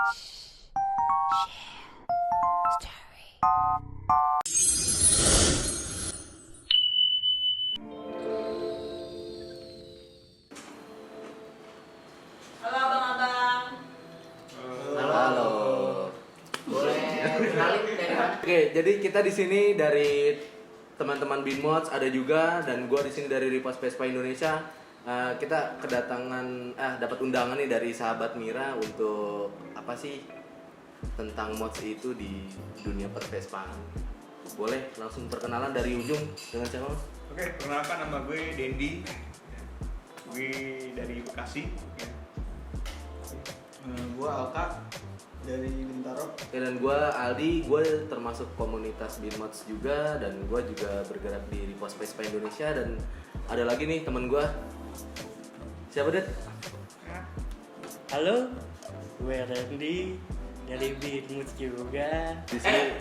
Halo abang-abang. Halo. Boleh kenalin dari mana? Oke, jadi kita di sini dari teman-teman Binmods ada juga, dan gue di sini dari Ripas Vespa Indonesia. Kita kedatangan dapat undangan nih dari sahabat Mira untuk apa sih tentang mods itu di dunia pervespaan. Boleh langsung perkenalan dari ujung dengan siapa? Mas? Oke, perkenalkan nama gue Dendi. Gue dari Bekasi. Gue Alka dari Bintaro. Oke, dan gue Aldi, gue termasuk komunitas Binmods juga, dan gue juga bergerak di Ripas Vespa Indonesia. Dan ada lagi nih teman gue, siapa Det? Halo, gue Randy dari Binmods juga. Di sini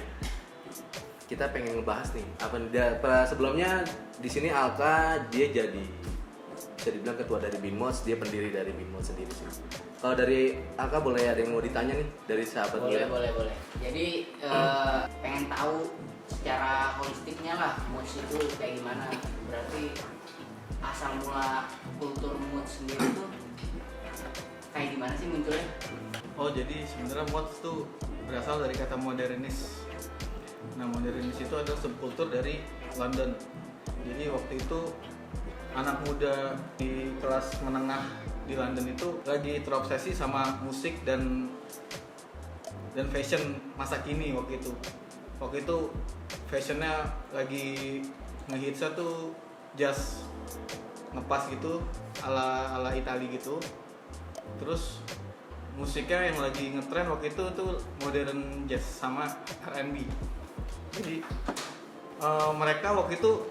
kita pengen ngebahas nih sebelumnya di sini Alka dia jadi bisa dibilang ketua dari Binmods, dia pendiri dari Binmods sendiri sih. Kalau dari Alka boleh ada yang mau ditanya nih dari sahabat Mira? Boleh. Jadi pengen tahu secara holistiknya lah mods itu kayak gimana. Berarti asal mula kultur mods sendiri tuh kayak gimana sih munculnya? Oh, jadi sebenarnya mods tuh berasal dari kata modernis. Nah, modernis itu adalah subkultur dari London. Jadi waktu itu anak muda di kelas menengah di London itu lagi terobsesi sama musik dan fashion masa kini waktu itu. Waktu itu fashionnya lagi ngehitsnya tuh jazz ngepas gitu ala Itali gitu. Terus musiknya yang lagi ngetren waktu itu tuh modern jazz sama R&B. Jadi mereka waktu itu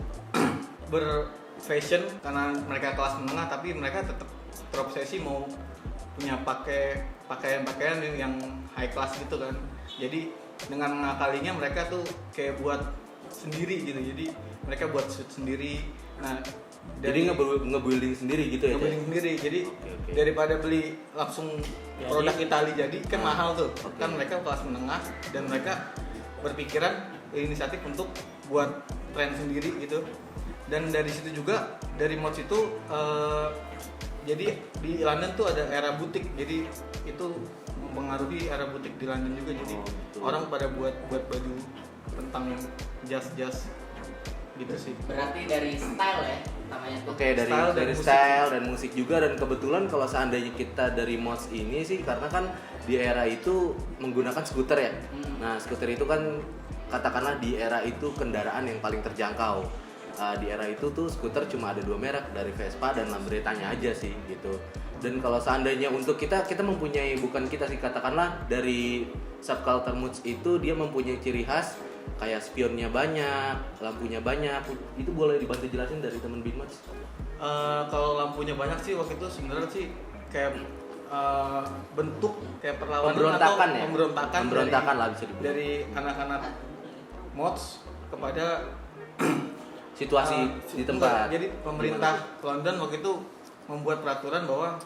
berfashion karena mereka kelas menengah, tapi mereka tetap terobsesi mau punya pakaian yang high class gitu kan. Jadi dengan mengakalinya mereka tuh kayak buat sendiri gitu. Jadi mereka buat suit sendiri. Nah, Jadi nge-building sendiri gitu ya? nge-building sendiri. Jadi Oke. daripada beli langsung Jadi. produk Itali jadi kan mahal tuh. Oke. Kan mereka kelas menengah dan mereka berpikiran inisiatif untuk buat tren sendiri gitu. Dan dari situ juga dari mods itu jadi di London tuh ada era butik. Jadi itu mempengaruhi era butik di London juga. Jadi gitu. orang pada buat baju tentang jas gitu sih. Berarti dari style ya namanya tuh. Oke, dari Style dan musik. style dan musik juga. Dan kebetulan kalau seandainya kita dari mods ini sih, karena kan di era itu menggunakan skuter ya. Nah, skuter itu kan katakanlah di era itu kendaraan yang paling terjangkau. Di era itu tuh skuter cuma ada 2 merek, dari Vespa dan Lambretta-nya aja sih gitu. Dan kalau seandainya untuk kita mempunyai, bukan kita sih, katakanlah dari subculture mods itu dia mempunyai ciri khas kayak spionnya banyak, lampunya banyak. Itu boleh dibantu jelasin dari teman Binmods? Kalau lampunya banyak sih waktu itu sebenarnya sih kayak bentuk kayak perlawanan Pemberontakan atau ya? pemberontakan Pemberontakan lah bisa dibilang. dari anak-anak mods kepada Situasi di tempat. Jadi pemerintah London waktu itu membuat peraturan bahwa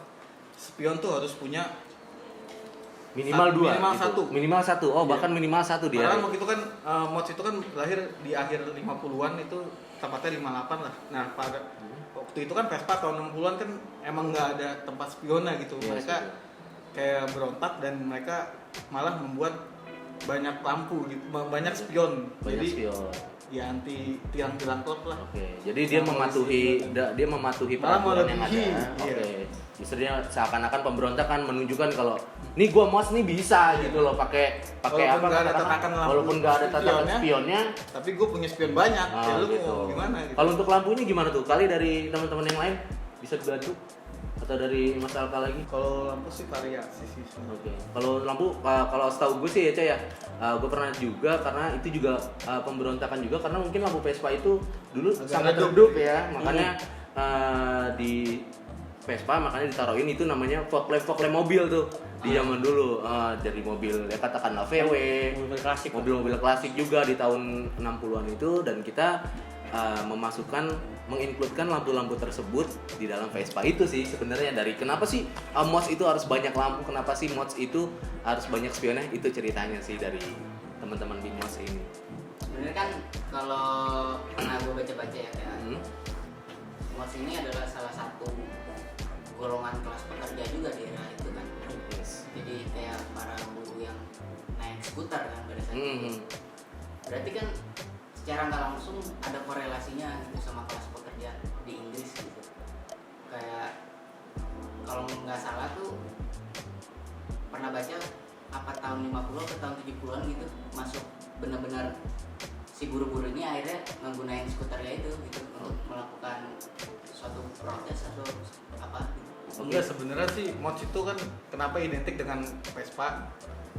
spion tuh harus punya Minimal 2 minimal gitu. satu. Minimal 1. Oh, Iya. bahkan minimal 1 dia. Karena waktu itu kan mods itu kan lahir di akhir 50-an, itu tepatnya 58 lah. Nah, pada waktu itu kan Vespa tahun 60-an kan emang nggak ada tempat spionnya gitu. Iya, Mereka setuju. kayak berontak dan mereka malah membuat banyak lampu gitu, banyak spion. Banyak Jadi spion. ya anti tilang-tilang klub lah. Oke, jadi dia mematuhi Malah peraturan yang ada. melebihi, Oke. iya. Misalnya seakan-akan pemberontakan menunjukkan kalau nih gua mods nih bisa gitu loh, pakai Walaupun apa nggak ada katakan, tatakan lampu walaupun nggak ada tatakan spionnya, spionnya. Tapi gue punya spion banyak. Ya lu Gitu. mau gimana gitu. Kalau untuk lampunya gimana tuh? Kali dari teman-teman yang lain bisa dibantu atau dari Mas Alka lagi? Kalau lampu sih variasi sih. Oke. Kalau lampu, kalau setahu gue sih ya Cah ya, gue pernah juga, karena itu juga pemberontakan juga, karena mungkin lampu Vespa itu dulu Agak sangat redup. redup ya, makanya di Vespa makanya ditaruhin itu namanya fog lamp mobil tuh di zaman dulu, dari mobil ya katakanlah VW, Mobil klasik. mobil-mobil klasik juga di tahun 60-an itu, dan kita memasukkan mengincludekan lampu-lampu tersebut di dalam Vespa itu sih sebenarnya. Dari kenapa sih mods itu harus banyak lampu, kenapa sih mods itu harus banyak spionnya, itu ceritanya sih dari teman-teman Big Mods ini. Sebenarnya kan kalau pernah gue baca-baca ya kayak mods ini adalah salah satu golongan kelas pekerja juga di era itu kan. Yes. Jadi kayak para buruh yang naik skuter kan pada saat itu. Berarti kan secara nggak langsung ada korelasinya gitu sama kelas pekerja di Inggris gitu. Kayak kalau nggak salah tuh pernah baca apa tahun 50 atau tahun 70-an gitu masuk benar-benar si buruh-buruh ini akhirnya menggunakan skuternya itu gitu untuk melakukan suatu protes atau apa gitu. Enggak, sebenarnya sih mods itu kan kenapa identik dengan Vespa?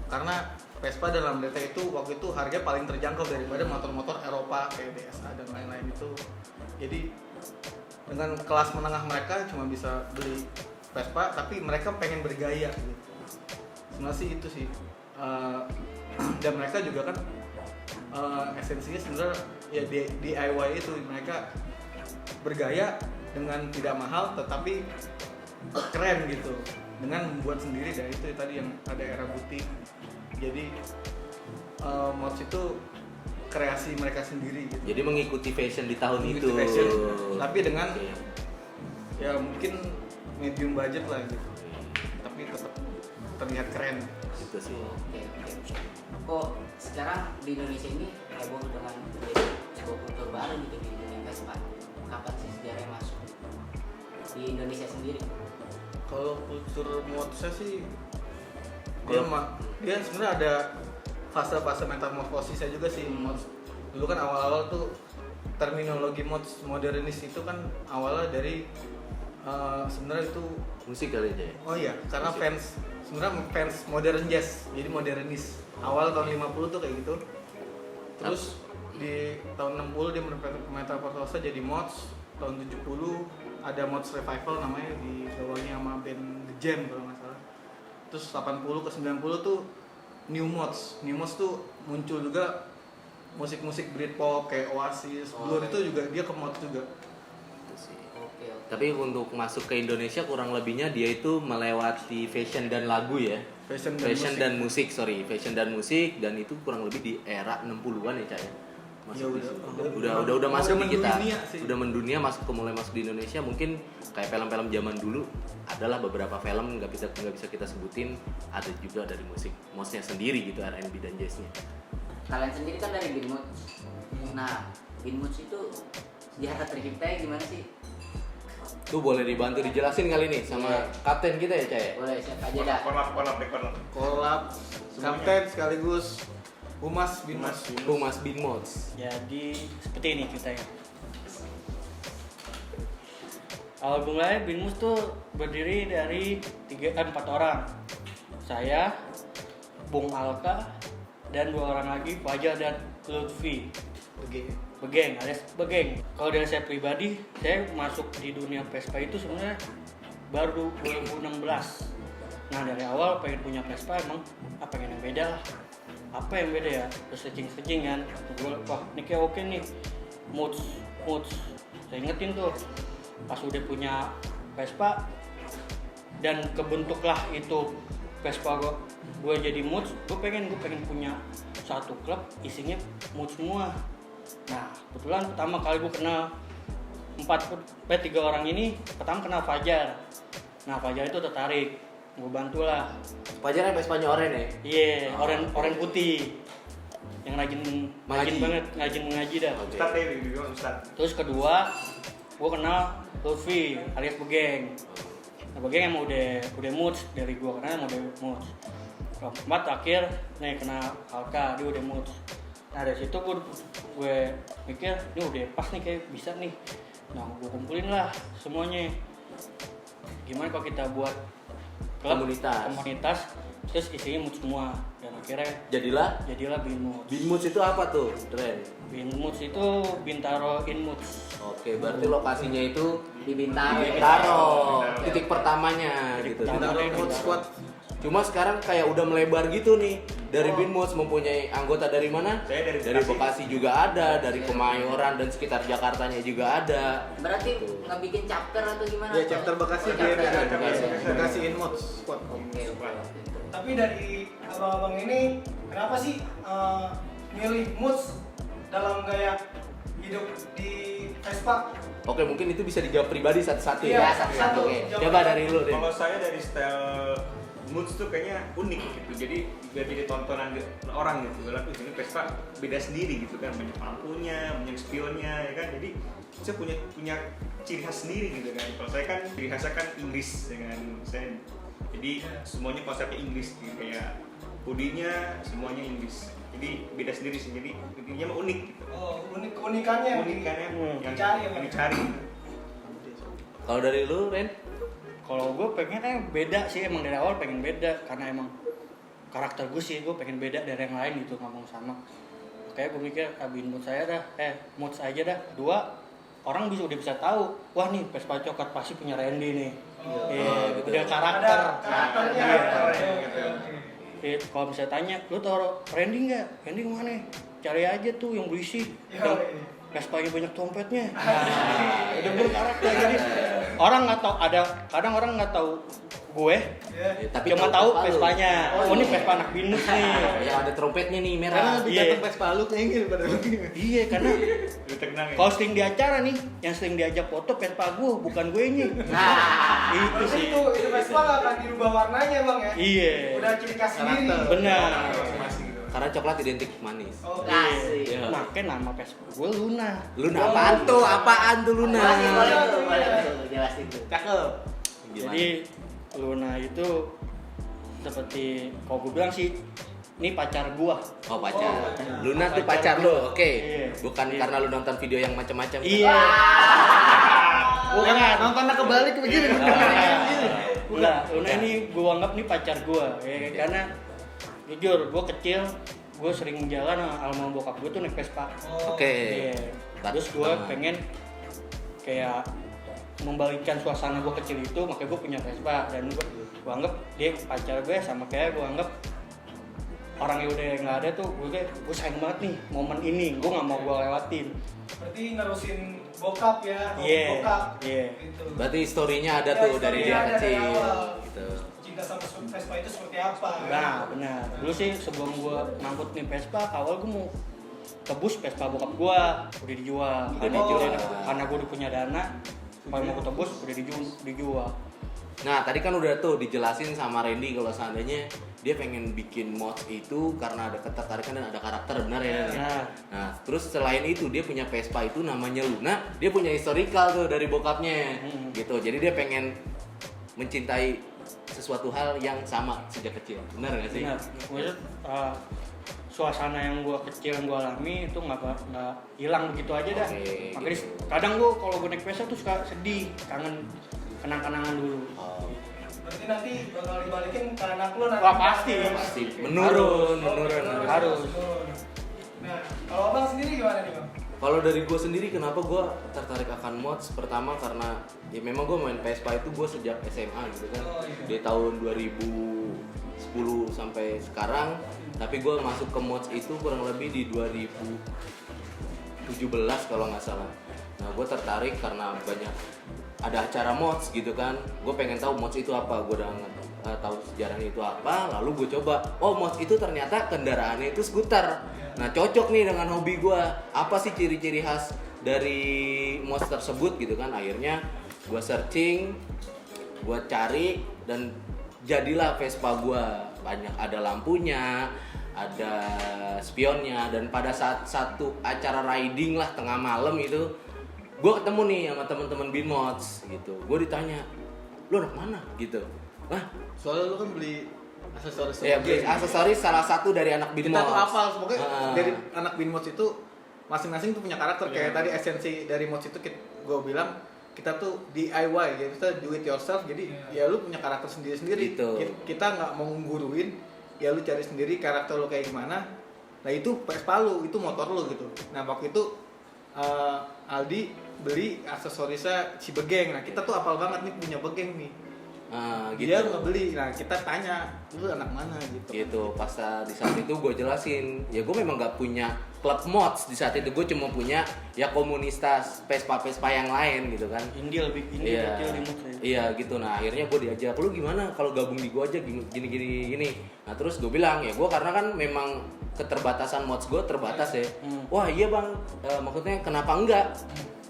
Karena Vespa dalam data itu waktu itu harga paling terjangkau daripada motor-motor Eropa kayak DSA dan lain-lain itu. Jadi dengan kelas menengah mereka cuma bisa beli Vespa, tapi mereka pengen bergaya gitu. Sebenarnya sih itu sih. Dan mereka juga kan esensinya sebenarnya ya DIY itu, mereka bergaya dengan tidak mahal tetapi keren gitu, dengan membuat sendiri. Dan itu tadi yang ada era butik. Jadi mods itu kreasi mereka sendiri gitu. Jadi mengikuti fashion di tahun Mengikuti itu. fashion, tapi dengan Oke. ya mungkin medium budget lah gitu, tapi tetap terlihat keren. Itu sih. Oke. Kok sekarang di Indonesia ini heboh dengan menjadi sebuah kultur baru gitu di dunia Vespa. Kapan sih sejarahnya masuk di Indonesia sendiri? Kalau kultur modsnya sih dia sebenarnya ada fase-fase metamorfosisnya juga sih mods. Dulu kan awal-awal tuh terminologi mods modernis itu kan awalnya dari sebenarnya itu Musik kali aja ya. oh iya karena sebenarnya fans modern jazz, jadi modernis. Awal tahun 50 tuh kayak gitu. Terus di tahun 60 dia metamorfosa jadi mods. Tahun 70 ada mods revival namanya, dibawahi sama band The Jam kalau nggak salah. Terus 80 ke 90 tuh new mods. New mods tuh muncul juga musik-musik Britpop kayak Oasis, Blur itu juga dia ke mods juga. Itu sih. Oke. Tapi untuk masuk ke Indonesia kurang lebihnya dia itu melewati fashion dan lagu ya. Fashion dan musik, fashion dan musik, dan itu kurang lebih di era 60-an ya Cak ya. Masuk Ya, di situ. udah udah masuk di kita. mendunia sih. Udah mendunia, mulai masuk di Indonesia. Mungkin kayak film-film zaman dulu adalah beberapa film nggak bisa kita sebutin, ada juga dari musik modsnya sendiri gitu, R&B dan jazznya. Kalian sendiri kan dari Bin Moods. Nah, Bin Moods itu sejarah terciptanya gimana sih? Tuh boleh dibantu dijelasin kali nih sama Iya. kapten kita ya Cak ya. Boleh siapa aja dah. Kolab. Collab, kapten sekaligus Humas Bin Mas. Humas Bin Mods. Jadi seperti ini ceritanya. Awal mulai Bin Mus tuh berdiri dari 4 orang. Saya, Bung Alka, dan 2 orang lagi, Fajar dan Lutfi. Begeng alias Begeng. Kalau dari saya pribadi, saya masuk di dunia Vespa itu sebenarnya baru 2016. Nah dari awal pengen punya Vespa emang pengen yang beda lah. Apa yang beda ya? Terus searching kan. Wah ini kayak oke nih. Moods. Saya ingetin tuh pas udah punya Vespa dan kebentuklah itu Vespa gue jadi Moods. Gue pengen punya satu klub isinya Moods semua. Nah kebetulan pertama kali gue kenal 3 orang ini, pertama kenal Fajar. Nah Fajar itu tertarik, gue bantulah. Fajar Vespanya oranye ya? Iya, oranye putih yang rajin banget, rajin mengaji dah. Ustadz ya, bilang Ustadz. Terus kedua gue kenal Lutfi alias Begeng. Nah Begeng emang udah moods dari gue kenal emang udah moods. Keempat akhir nih kenal Alka, dia udah moods. Nah dari situ gue mikir ini udah pas nih, kayak bisa nih. Nah gue kumpulin lah semuanya. Gimana kalau kita buat klub, komunitas terus isinya mood semua, dan akhirnya jadilah Bin Moods. Bin Moods itu apa tuh, Dren? Bin Moods itu Bintaro In Moods. Oke, berarti lokasinya itu Di Bintaro. Bintaro, titik pertamanya gitu. Bintaro Mood Squad. Cuma sekarang kayak udah melebar gitu nih. dari Binmods mempunyai anggota dari mana? Saya dari Bekasi Bekasi juga ada, dari Kemayoran dan sekitar Jakartanya juga ada. Berarti nggak bikin chapter atau gimana? Ya chapter Bekasi Oh, dia chapter. Bekasi Inmods squad. Oke. Tapi dari abang-abang ini kenapa sih milih moods dalam gaya hidup di Vespa? Oke, mungkin itu bisa dijawab pribadi satu-satu Iya, ya. satu-satu. Oke, coba dari lu deh. Kalau saya dari style moods tuh kayaknya unik gitu, jadi biar jadi tontonan orang gitu. Lalu ini Vespa beda sendiri gitu kan, banyak lampunya, banyak spionnya ya kan. Jadi saya punya ciri khas sendiri gitu kan. Kalau saya kan ciri khasnya kan Inggris dengan saya. Jadi semuanya konsepnya Inggris gitu, kayak hoodie-nya semuanya Inggris. Jadi beda sendiri sih. Jadi intinya mah unik gitu. Oh, keunikannya yang dicari. yang dicari. Kalau dari lu, Ren? Kalau gue pengennya beda sih, emang dari awal pengen beda karena emang karakter gue sih, gue pengen beda dari yang lain gitu, nggak mau sama. Kayak gue mikir Binmods saya dah, moods aja dah. 2 orang udah bisa tahu, wah nih Vespa coklat pasti punya Randy nih. gitu. Udah karakter. Ada karakternya. Kalau misalnya tanya, lu tau Randy nggak? Randy kemana? Cari aja tuh yang berisi, yang Vespanya banyak trompetnya. Udah berkarakter jadi orang nggak tahu, ada kadang orang nggak tahu gue, Tapi cuma tahu Vespanya. Oh ini Vespa anak Binus nih. Yang ada trompetnya nih Karena merah. lebih Iya. ganteng Vespa lu kayaknya daripada lu. Iya karena Udah terkenal ya. kalau sering di acara nih, yang sering diajak foto Vespa gue, bukan gue nya. Itu Berarti sih. itu Vespa nggak akan dirubah warnanya bang ya? Iya. Udah ciri khas sendiri. Benar. Masih gitu. Karena coklat identik manis. Oh, Asik. Iya. Makanya nama Vespa gue Luna. Luna apaan tuh? Apaan tuh Luna? Jelasin boleh tuh, jelasin tuh. Cakep. Gimana? Jadi Luna itu seperti kalau gue bilang sih, ini pacar gua. Oh pacar. Oh, pacar. Luna tuh Pacar pacar lo, gua. oke. Iya. Bukan Iya. karena lu nonton video yang macam-macam. Iya. Bukan. Nontonnya kebalik begini. Bukan. Luna ini gua anggap nih pacar gua, ya karena jujur gua kecil, gua sering jalan sama almarhum bokap gua tuh naik Vespa. Oke. Iya. Terus gua pengen kayak membalikkan suasana gue kecil itu, makanya gue punya Vespa dan gue anggap dia pacar gue, sama kayak gue anggap orang yang udah nggak ada tuh, gue sayang banget nih momen ini, gue nggak mau gue lewatin. berarti nerusin bokap ya, Iya. bokap. Iya. Gitu. Berarti historinya ada Ya, tuh dari dia historinya ada dari kecil. awal. Gitu. Cinta sama Vespa itu seperti apa? Nah benar. Dulu sih sebelum gue ngangkut nih Vespa, awal gue mau tebus Vespa bokap gue, udah dijual. Karena gue udah punya dana, kalau mau tebus udah dijual. Nah tadi kan udah tuh dijelasin sama Randy kalau seandainya dia pengen bikin mods itu karena ada ketertarikan dan ada karakter, benar ya? Nah. Nah terus selain itu dia punya Vespa itu namanya Luna, dia punya historical tuh dari bokapnya, gitu. Jadi dia pengen mencintai sesuatu hal yang sama sejak kecil, benar nggak sih? Benar. Maksud, suasana yang gue kecil yang gue alami itu nggak hilang begitu aja dah. Oke, Makanya gitu. kadang gue kalau gue naik Vespa tuh suka sedih, kangen kenang-kenangan dulu. Oh, Berarti nanti bakal dibalikin ke anak lu nanti. Wah, pasti. pasti menurun. Harus. Nah, kalau abang sendiri gimana nih bang? Kalau dari gue sendiri kenapa gue tertarik akan mods? Pertama karena ya memang gue main Vespa itu gue sejak SMA gitu kan. Oh, iya. Di tahun 2010 sampai sekarang. Tapi gue masuk ke mods itu kurang lebih di 2017 kalau nggak salah. Nah gue tertarik karena banyak ada acara mods gitu kan. Gue pengen tahu mods itu apa. Gue udah tahu sejarahnya itu apa. Lalu gue coba. Oh mods itu ternyata kendaraannya itu skuter. Nah cocok nih dengan hobi gue. Apa sih ciri-ciri khas dari mods tersebut gitu kan? Akhirnya gue searching, gue cari dan jadilah Vespa gue. Banyak ada lampunya, ada spionnya, dan pada saat satu acara riding lah tengah malam itu, gue ketemu nih sama teman-teman Binmods gitu. Gue ditanya, lu anak mana gitu. Nah, Soalnya lu kan beli aksesoris. ya beli aksesoris salah satu dari anak Kita Binmods. tuh hafal, semoga Ah. dari anak Binmods itu masing-masing tuh punya karakter. Kayak tadi esensi dari mods itu gue bilang kita tuh DIY, jadi kita do it yourself. Jadi ya lu punya karakter sendiri-sendiri. Gitu. Kita nggak mau ngguruin, ya lu cari sendiri karakter lu kayak gimana. Nah itu Vespa lu, itu motor lu gitu. Nah waktu itu Aldi beli aksesorisnya si Begeng. Nah kita tuh hafal banget nih punya Begeng nih. Gitu. Dia ngebeli, nah kita tanya, lu anak mana gitu. Gitu. Pas di saat itu gue jelasin, ya gue memang gak punya klub mods di saat itu, gue cuma punya ya komunitas Vespa yang lain gitu kan. Indie lebih Iya, kecil di mood saya. iya gitu. Nah akhirnya gue diajak, lu gimana kalau gabung di gue aja gini. Nah terus gue bilang ya gue karena kan memang keterbatasan mods gue terbatas ya. Wah iya bang, maksudnya kenapa enggak?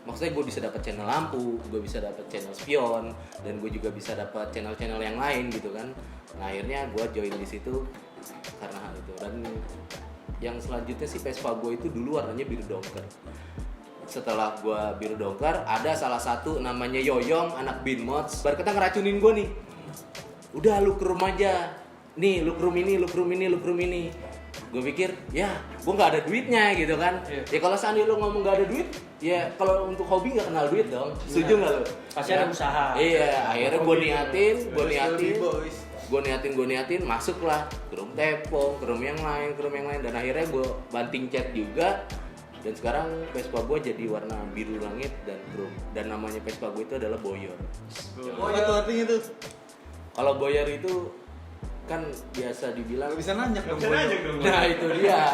Maksudnya gue bisa dapat channel lampu, gue bisa dapat channel spion, dan gue juga bisa dapat channel-channel yang lain gitu kan. Nah akhirnya gue join di situ karena hal itu. Dan yang selanjutnya sih Vespa gue itu dulu warnanya biru dongker. Setelah gue biru dongker, ada salah satu namanya Yoyong, anak Bin Mods, berkata ngeracunin gue nih. Udah lu ke rumah aja, nih lu ke room ini. Gue pikir ya gue nggak ada duitnya gitu kan. Ya kalau seandainya lu ngomong nggak ada duit, ya kalau untuk hobi nggak kenal duit dong. Setuju nggak lu? Pasti ada usaha. Iya, akhirnya gue niatin, masuklah ke room Tepong, ke room yang lain, dan akhirnya gue banting cat juga. Dan sekarang Vespa gue jadi warna biru langit dan chrome. Dan namanya Vespa gue itu adalah Boyor. Apa tuh artinya tuh? Kalau Boyor itu kan biasa dibilang, Gak bisa nanya dong. Bisa aja dong. nah itu dia.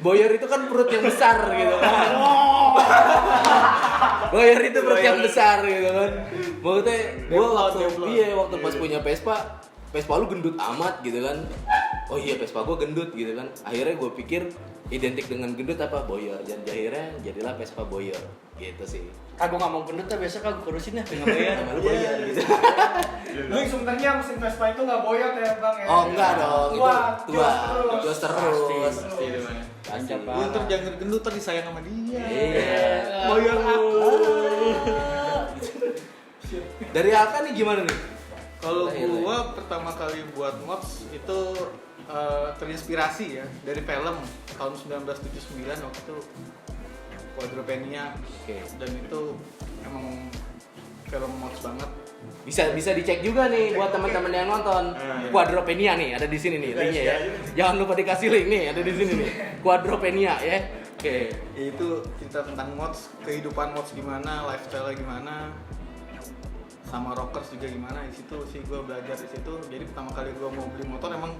Boyor itu kan perut yang besar gitu kan. Boyor itu perut yang besar gitu kan. Maksudnya gue waktu pas punya Vespa lu gendut amat gitu kan. Oh iya Vespa gue gendut gitu kan. Akhirnya gue pikir identik dengan gendut apa? Boyor. Dan akhirnya jadilah Vespa Boyor gitu sih. Kagak nggak mau gendut ya biasa kagak kurusin ya nggak bayar. Nama lu Boyor gitu. Lu sebenarnya mesin Vespa itu nggak boyot ya bang ya? Oh enggak dong, itu tua, Jos terus. Pasti itu mah. Lancar Lu banget. ntar jangan gendut tadi sayang sama dia. Iya. Boyor aku. Dari Alka nih gimana nih? Kalau Lahir, gua pertama kali buat mods itu terinspirasi ya dari film tahun 1979 waktu itu Quadropenia. Oke. Dan itu emang film mods banget. Bisa dicek juga nih buat teman-teman yang nonton. Quadropenia nih ada di sini nih linknya ya. Jangan lupa dikasih link nih, ada di sini nih. Quadropenia ya. Oke. Itu cerita tentang mods, kehidupan mods gimana, lifestyle gimana, sama rockers juga gimana. Di situ sih gue belajar di situ. Jadi pertama kali gue mau beli motor emang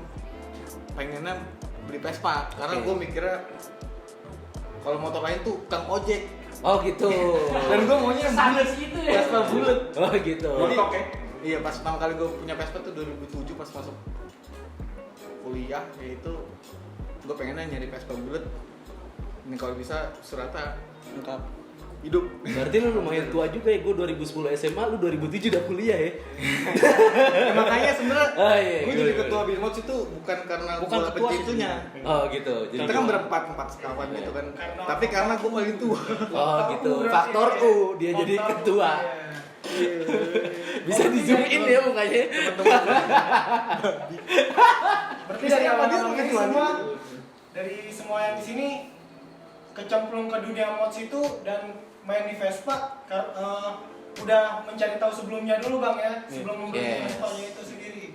pengennya beli Vespa karena Oke. gue mikirnya kalau motor lain tuh kang ojek. Oh gitu. Dan gue maunya yang Sampai bulat, situ ya. Vespa bulat. Oh gitu. Jadi, Montok ya? iya pas pertama kali gue punya Vespa tuh 2007 pas masuk kuliah, yaitu gue pengennya nyari Vespa bulat. Ini kalau bisa Surata Lengkap. hidup. Berarti lu lumayan tua juga ya. Gue 2010 SMA, lu 2007 udah kuliah ya. Makanya sebenarnya Oh, iya, gue iya, jadi iya. ketua Bimods itu bukan karena Bukan gue ketua sih pecintunya. Oh gitu. Jadi Kita kan berempat sekawan gitu kan. Tapi karena gue paling tua. Oh gitu. Faktorku dia jadi ketua. Bisa di zoom in ya mukanya. Berarti dari Siapa dia awal pakai ini tuan? semua, dari semua yang di sini kecemplung ke dunia mods itu dan main di Vespa, udah mencari tahu sebelumnya dulu bang ya, sebelum membeli Yes. Vespanya itu sendiri.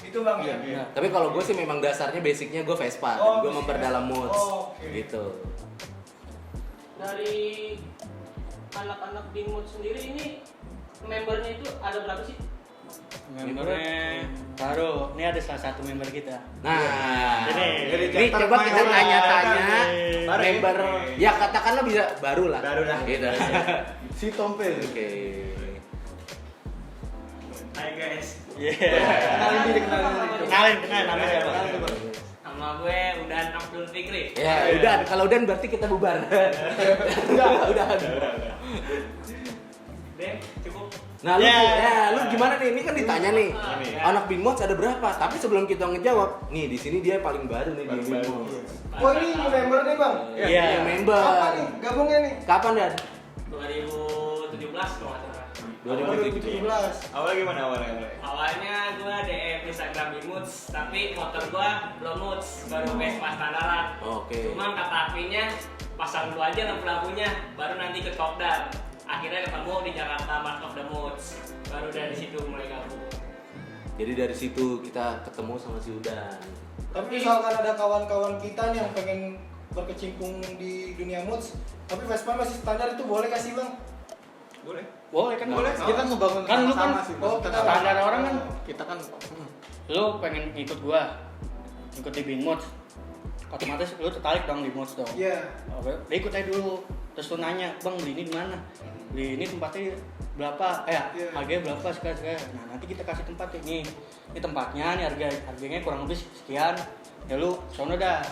Itu bang ya. Iya. Tapi kalau gue sih memang dasarnya basicnya gue Vespa, Oh, gue basicnya. memperdalam moods, Oh, oke. gitu. Dari anak-anak di mood sendiri ini membernya itu ada berapa sih? Membernya baru. Ini ada salah satu member kita. Nah, Jadi, ini coba kita tanya-tanya Baru ya? member, ya katakanlah bisa baru lah. Baru dah. Gitu. Si Tompel. Oke. Hai guys. Kenalin diri, kenalin diri. Kenalin namanya siapa? Kenalin coba. Nama gue Udan Abdul Fikri. Ya, udah. Kalau udah berarti kita bubar. udah. Deh, cukup. Nah, lu, Yeah. lu gimana nih? Ini kan ditanya nih. Ini. Anak Binmods ada berapa? Tapi sebelum kita ngejawab, nih di sini dia paling baru nih di Paling baru. Binmods. Oh ini new member nih bang. Iya. Yang member. Apa nih gabungnya nih? Kapan Dan? 2017 kalau nggak salah. 2017. Awalnya gimana awalnya? Awalnya gue DM Instagram Bimuts, tapi motor gue belum Muts, baru Vespa standaran. Oke. Cuman kata apinya pasang dulu aja lampu-lampunya, baru nanti ke Kopdar. Akhirnya ketemu di Jakarta Mart of the Moods, baru dari situ mulai gabung. Jadi dari situ kita ketemu sama si Udan. Tapi misalkan ada kawan-kawan kita nih yang pengen berkecimpung di dunia moods, tapi Vespa masih standar itu boleh kasih bang? Boleh. Boleh kan? Boleh. Kita ngebangun Kan lu sama-sama kan- sih. oh, Maksudnya standar orang kan kita kan lu pengen ikut gua, ikut di Binmods, otomatis lu tertarik dong di mods dong. Iya. Oke, ya ikut aja dulu. Terus lu nanya, bang beli ini di mana? Beli ini tempatnya berapa? Iya. Harganya berapa sekarang? Nah nanti kita kasih tempat ini tempatnya, nih harganya kurang lebih sekian. Ya lu sono dah.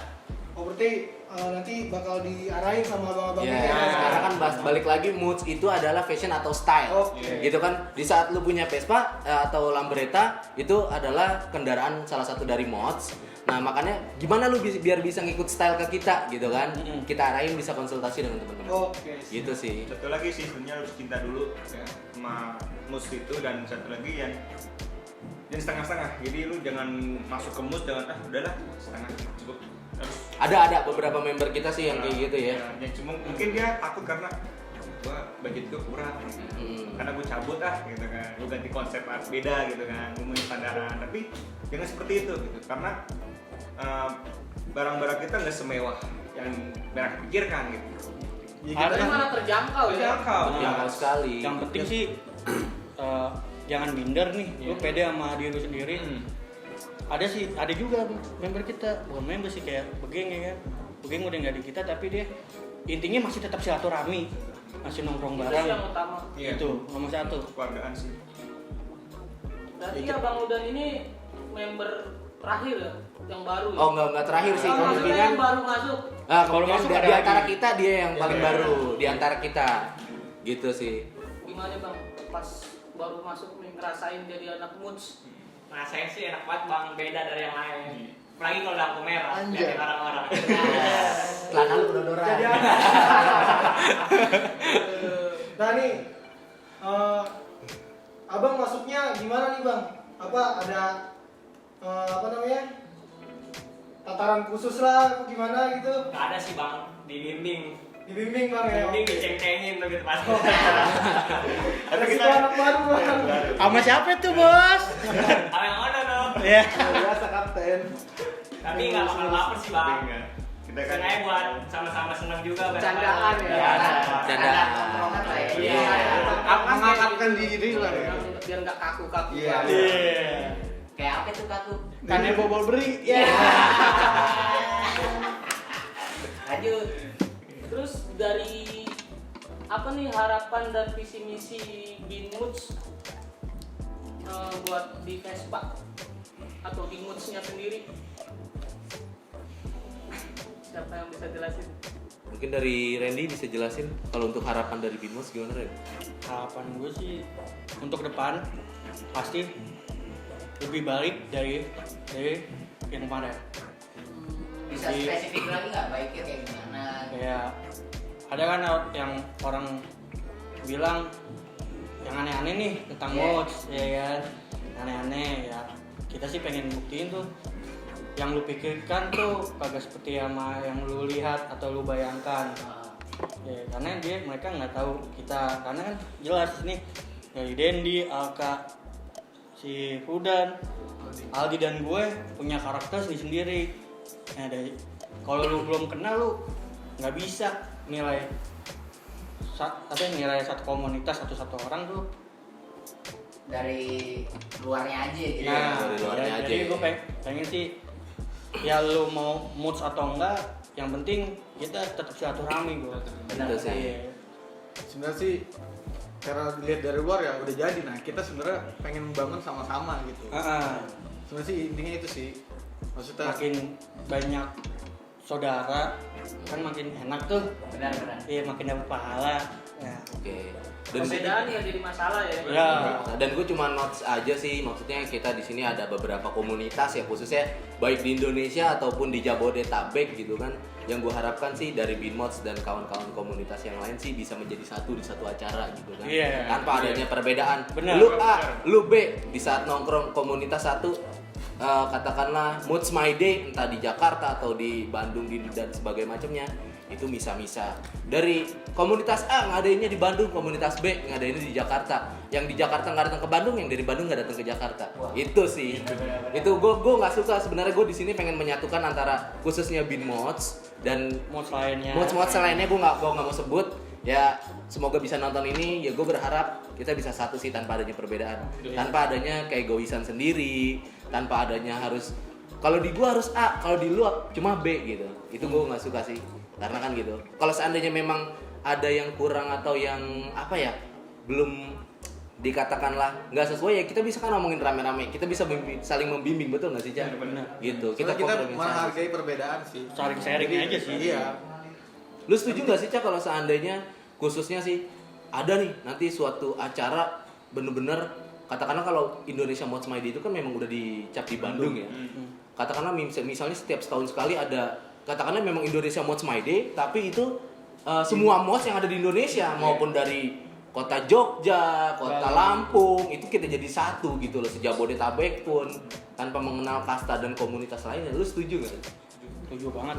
Oh berarti nanti bakal diarahin sama abang-abang Ya, ini ya? sekarang kan balik lagi moods itu adalah fashion atau style. Oke. Gitu kan. Di saat lu punya Vespa atau Lambretta itu adalah kendaraan salah satu dari mods. Nah, makanya gimana lu biar bisa ngikut style ke kita gitu kan. Kita arahin, bisa konsultasi dengan teman-teman. Oke. Gitu sih. Satu lagi sih sebenarnya harus cinta dulu ya sama mus itu, dan satu lagi yang setengah-setengah. Jadi lu jangan masuk ke mus, jangan udahlah setengah cukup. Harus Ada beberapa member kita sih yang kayak gitu ya. yang cuma mungkin dia takut karena gua budget gua kurang karena gua cabut gitu kan, gua ganti konsep beda gitu kan, gua punya standaran. Tapi jangan seperti itu gitu, karena barang-barang kita nggak semewah yang mereka pikirkan gitu. ya Ada. Tapi malah terjangkau ya. Terjangkau. Yang sekali. Yang penting sih jangan minder nih, lu pede sama diri lu sendiri. Ada juga member kita, bukan member sih, kayak Begeng ya kan. Begeng udah nggak di kita tapi dia intinya masih tetap silaturahmi, masih nongkrong Itu bareng. sih yang utama. Iya. Itu nomor satu. Keluargaan sih. Berarti Abang Udan ini member terakhir ya, yang baru ya? Oh, enggak terakhir sih, Oh, maksudnya kemungkinan yang baru masuk. Kalau Kalau masuk di ada antara lagi. kita dia yang paling Iya. baru di antara kita. Gitu sih. Gimana Bang, pas baru masuk nih ngerasain jadi anak moods? Nah saya sih enak banget bang, beda dari yang lain. Apalagi kalau lampu merah, Anjay. liatin orang-orang. Celana lu dodoran. Jadi apa? Nah nih, abang masuknya gimana nih bang? Apa ada apa namanya? Tataran khusus lah, apa gimana gitu? Gak ada sih bang, dibimbing. Dibimbing bang ya? Dibimbing, diceng-cengin tuh gitu pasti. Ada kita anak baru bang. Sama siapa tuh bos? Apa yang mana dong? Ya. biasa kapten. Tapi nggak bakal lapar sih bang. Enggak. Kita kan Sengaja buat sama-sama senang juga. Bercandaan ya? Iya. Candaan. Tongkrongan lah ya? Iya. Mengangkatkan diri lah ya. Biar nggak kaku-kaku. Iya. banget. Kayak apa tuh kaku? Kan yang bobol beri. Iya. Lanjut. Terus dari apa nih harapan dan visi misi Binmoods buat di Vespa atau Binmoods-nya sendiri? Siapa yang bisa jelasin? Mungkin dari Randy bisa jelasin kalau untuk harapan dari Binmos gimana, Ren? Harapan gue sih untuk depan pasti lebih baik dari yang kemarin. Bisa Di- spesifik lagi nggak baiknya kayak gimana? Kayak ada kan yang orang bilang yang aneh-aneh nih tentang Yeah. mods, ya kan, aneh-aneh ya. Kita sih pengen buktiin tuh yang lu pikirkan tuh kagak seperti sama yang lu lihat atau lu bayangkan. Ya, karena mereka nggak tahu kita, karena kan jelas nih dari Dendi, Alka, si Fudan, Aldi dan gue punya karakter sendiri. Nah, dari kalau lu belum kenal lu nggak bisa nilai nilai satu komunitas satu orang tuh. Dari luarnya aja gitu. Nah, dari luarnya aja. jadi gue pengen sih ya lu mau moods atau enggak, yang penting kita tetap silaturahmi gue. Benar sih. Iya. Sebenarnya sih karena dilihat dari luar ya udah jadi. Nah kita sebenarnya pengen membangun sama-sama gitu. Sebenarnya sih intinya itu sih. Maksudnya Makin banyak saudara kan makin enak tuh. Benar-benar. Iya, makin dapat pahala. Ya. Oke. Dan Perbedaan nggak jadi masalah ya? Ya. dan gue cuma notes aja sih, maksudnya kita di sini ada beberapa komunitas ya, khususnya baik di Indonesia ataupun di Jabodetabek gitu kan. Yang gue harapkan sih dari Binmods dan kawan-kawan komunitas yang lain sih bisa menjadi satu di satu acara gitu kan. Iya. Tanpa adanya perbedaan. Benar. Lu A, lu B, di saat nongkrong komunitas satu katakanlah Moods My Day entah di Jakarta atau di Bandung dan sebagai macamnya, itu misa-misa. Dari komunitas A ngadainnya di Bandung, komunitas B ngadainnya di Jakarta. Yang di Jakarta nggak datang ke Bandung, yang dari Bandung nggak datang ke Jakarta. Wah. Itu sih. Itu gue nggak suka sebenarnya. Gue di sini pengen menyatukan antara khususnya Binmods dan Mods lainnya. mods lainnya gue nggak mau sebut. Ya semoga bisa nonton ini. Ya gue berharap kita bisa satu sih tanpa adanya perbedaan, tanpa adanya keegoisan sendiri, tanpa adanya harus kalau di gua harus A, kalau di lu cuma B gitu. Itu gua nggak suka sih. Karena kan gitu. Kalau seandainya memang ada yang kurang atau yang apa ya, belum dikatakanlah nggak sesuai ya kita bisa kan ngomongin rame-rame. Kita bisa saling membimbing, betul nggak sih, Cak? Benar. Gitu. Kita kompromi. menghargai perbedaan sih. Saling sharing aja sih. Iya. Lu setuju nggak sih, Cak, kalau seandainya khususnya sih ada nih nanti suatu acara bener-bener katakanlah kalau Indonesia Mods My Day itu kan memang udah dicap di Bandung ya. Katakanlah misalnya setiap setahun sekali ada katakanlah memang Indonesia Mods My Day, tapi itu semua mods yang ada di Indonesia maupun dari kota Jogja, kota Lampung itu kita jadi satu gitu loh, sejabodetabek pun tanpa mengenal kasta dan komunitas lainnya. Lu setuju nggak? Setuju banget.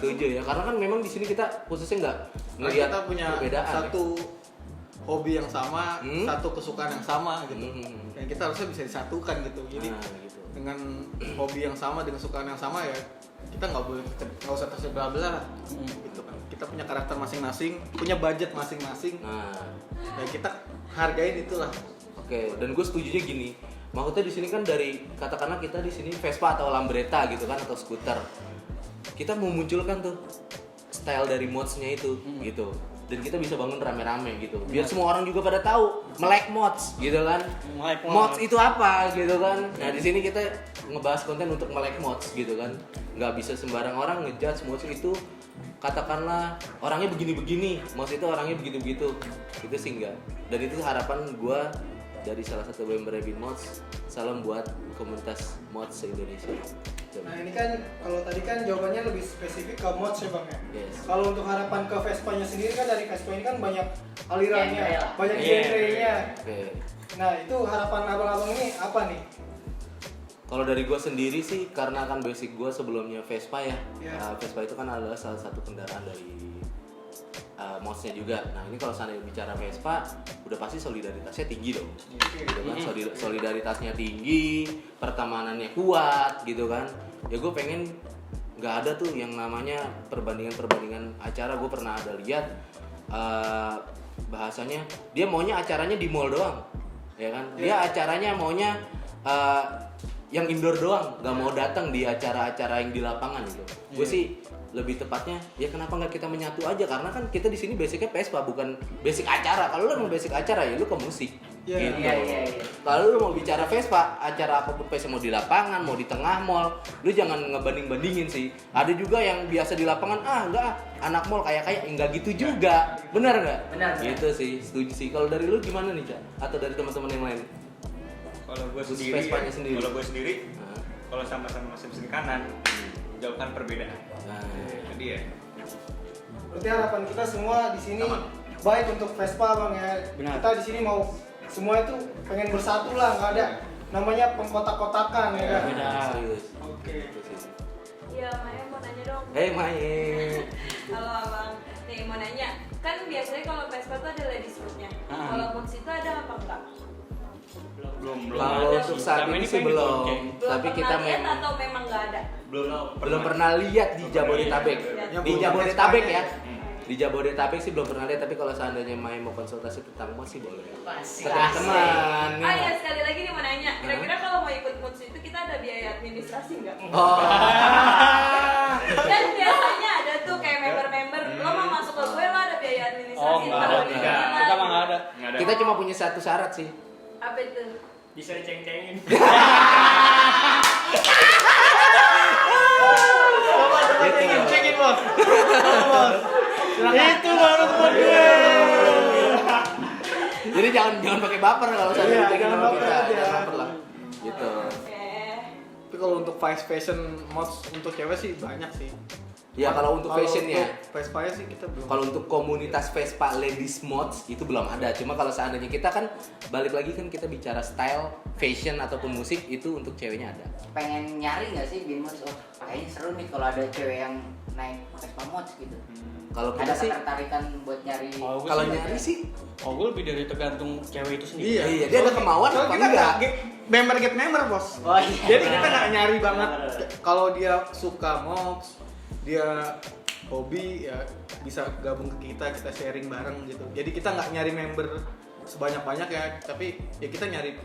Setuju ya, karena kan memang di sini kita khususnya nggak Nah, ngelihat kita punya perbedaan. satu hobi yang sama, satu kesukaan yang sama gitu. Dan kita harusnya bisa disatukan gitu. Jadi gitu. dengan hobi yang sama dengan kesukaan yang sama ya kita nggak usah tersebelah-belah gitu kan. Kita punya karakter masing-masing, punya budget masing-masing. Nah, Dan kita hargain itulah. oke, dan gue setujunya gini. Maksudnya di sini kan dari katakanlah kita di sini Vespa atau Lambretta gitu kan atau skuter. Kita mau munculkan tuh style dari mods-nya itu gitu. Dan kita bisa bangun rame-rame gitu. Biar semua orang juga pada tahu melek mods gitu kan. Melek Mods itu apa gitu kan. Nah, di sini kita ngebahas konten untuk melek mods gitu kan. Nggak bisa sembarang orang ngejudge mods itu katakanlah orangnya begini-begini, mods itu orangnya begitu-begitu. Itu sih enggak. Dan itu harapan gua dari salah satu member Bin Mods, salam buat komunitas mods se-Indonesia. Nah ini kan kalau tadi kan jawabannya lebih spesifik ke mods ya Bang ya. Yes. Kalau untuk harapan ke Vespa-nya sendiri kan dari Vespa ini kan banyak alirannya, Genre lah. banyak Iya. genre-nya. Oke. Nah itu harapan abang-abang ini apa nih? Kalau dari gue sendiri sih, karena kan basic gue sebelumnya Vespa ya. Yeah. Vespa itu kan adalah salah satu kendaraan dari modsnya juga. Nah ini kalau seandainya bicara Vespa, udah pasti solidaritasnya tinggi dong. Gitu kan, solidaritasnya tinggi, pertemanannya kuat gitu kan. Ya gue pengen nggak ada tuh yang namanya perbandingan acara. Gue pernah ada lihat bahasanya dia maunya acaranya di mall doang, ya kan? Dia acaranya maunya yang indoor doang, nggak mau datang di acara-acara yang di lapangan gitu. Gue sih lebih tepatnya ya kenapa nggak kita menyatu aja, karena kan kita di sini basicnya Vespa bukan basic acara. Kalau lu mau basic acara ya lu ke musik. Iya. Gitu. Iya. Kalau lu mau bicara Vespa, acara apapun Vespa mau di lapangan, mau di tengah mall, lu jangan ngebanding-bandingin sih. Ada juga yang biasa di lapangan, enggak, anak mall kayak enggak gitu juga. Benar nggak? Benar. Gitu sih, setuju sih. Kalau dari lu gimana nih, Cak? Atau dari teman-teman yang lain? Kalau gue Khusus sendiri, Vespanya sendiri. kalau gue sendiri, Nah. kalau sama-sama mesin kanan, jauhkan perbedaan. Nah, Jadi ya, Berarti harapan kita semua di sini Sama. baik untuk Vespa Bang ya. Benar. Kita di sini mau semua itu pengen bersatu lah, nggak ada namanya pengkotak-kotakan ya kan. Beda. serius. Oke. Gitu sih. Iya, Maya mau nanya dong. Hey, Mai. Halo abang, nih mau nanya. Kan biasanya kalau Vespa tuh ada ladies food-nya. Ah. Kalau Mods itu ada apa enggak? Belum Kalau ada untuk sih. saat Selama ini ini sih kan belum. dibonceng. Tapi kita pernah lihat memang atau memang nggak ada? belum pernah lihat di Jabodetabek. Yang Di belum Jabodetabek Vespanya. ya. Di Jabodetabek sih belum pernah lihat, tapi kalau seandainya Mai mau konsultasi tentang mods sih boleh. Asik. Teman-teman. Ah ya, sekali lagi nih mau nanya. Kira-kira kalau mau ikut Mods itu kita ada biaya administrasi nggak? Oh. Dan biasanya ada tuh kayak member-member. Lo mau masuk ke gue, lo ada biaya administrasi. Oh, nggak ada. Kalau nggak. gimana? Kita mah nggak ada. nggak ada. Kita cuma punya satu syarat sih. Apa itu? Bisa diceng-cengin. Gitu ya. Cekin bos. Itu baru teman gue. Jadi jangan pakai baper kalau Iya, seandainya kita jangan sama baper kita. aja. Jangan baper lah. Gitu. Oke. Tapi kalau untuk fast fashion mods untuk cewek sih banyak sih. Ya kalau untuk fashion ya. Vespa sih kita belum. Kalau untuk komunitas Vespa Ladies Mods itu belum ada. Cuma kalau seandainya kita kan balik lagi kan kita bicara style, fashion ataupun musik itu untuk ceweknya ada. Pengen nyari nggak sih Bin Mods? Oh, kayaknya seru nih kalau ada cewek yang naik Vespa Mods gitu. Kalau kita Ada sih ketertarikan buat nyari. kalau nyari sih gue lebih dari tergantung cewek itu sendiri. Iya. iya, dia ada kemauan Soalnya apa kita enggak? member get member bos. Oh iya. Jadi kita nggak nyari banget. Kalau dia suka mods, dia hobi ya bisa gabung ke kita sharing bareng gitu. Jadi kita nggak nyari member sebanyak-banyak ya, tapi ya kita nyari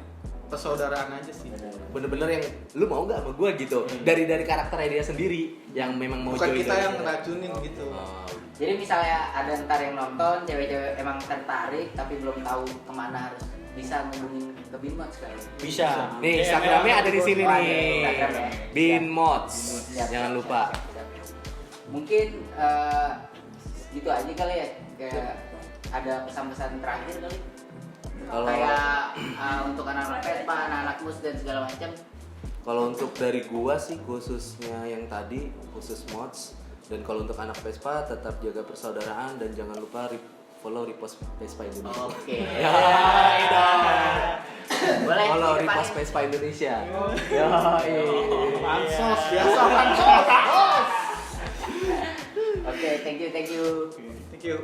persaudaraan aja sih. Bener-bener yang lu mau nggak sama gue gitu. Dari karakternya dia sendiri yang memang mau Bukan join kita dari yang kita. ngeracunin gitu. Oh, Jadi misalnya ada ntar yang nonton, cewek-cewek emang tertarik tapi belum tahu kemana harus, bisa ngubungin ke Binmods kali. Bisa. nih Instagramnya ada di sini Oh, ada nih. Instagram ya. Binmods. Siap, Jangan siap, lupa. siap, siap. Mungkin gitu aja kali ya. Kayak ada pesan-pesan terakhir kali. Kalau Kayak untuk anak-anak Vespa, anak-anak mus dan segala macam. Kalau untuk dari gua sih khususnya yang tadi khusus mods, dan kalau untuk anak Vespa tetap jaga persaudaraan dan jangan lupa follow repost Vespa Indonesia. Oke. Ya, itu. Boleh. Follow di depan repost ya. Vespa Indonesia. Ya, Pansos biasa pansos. Oke, thank you. Thank you.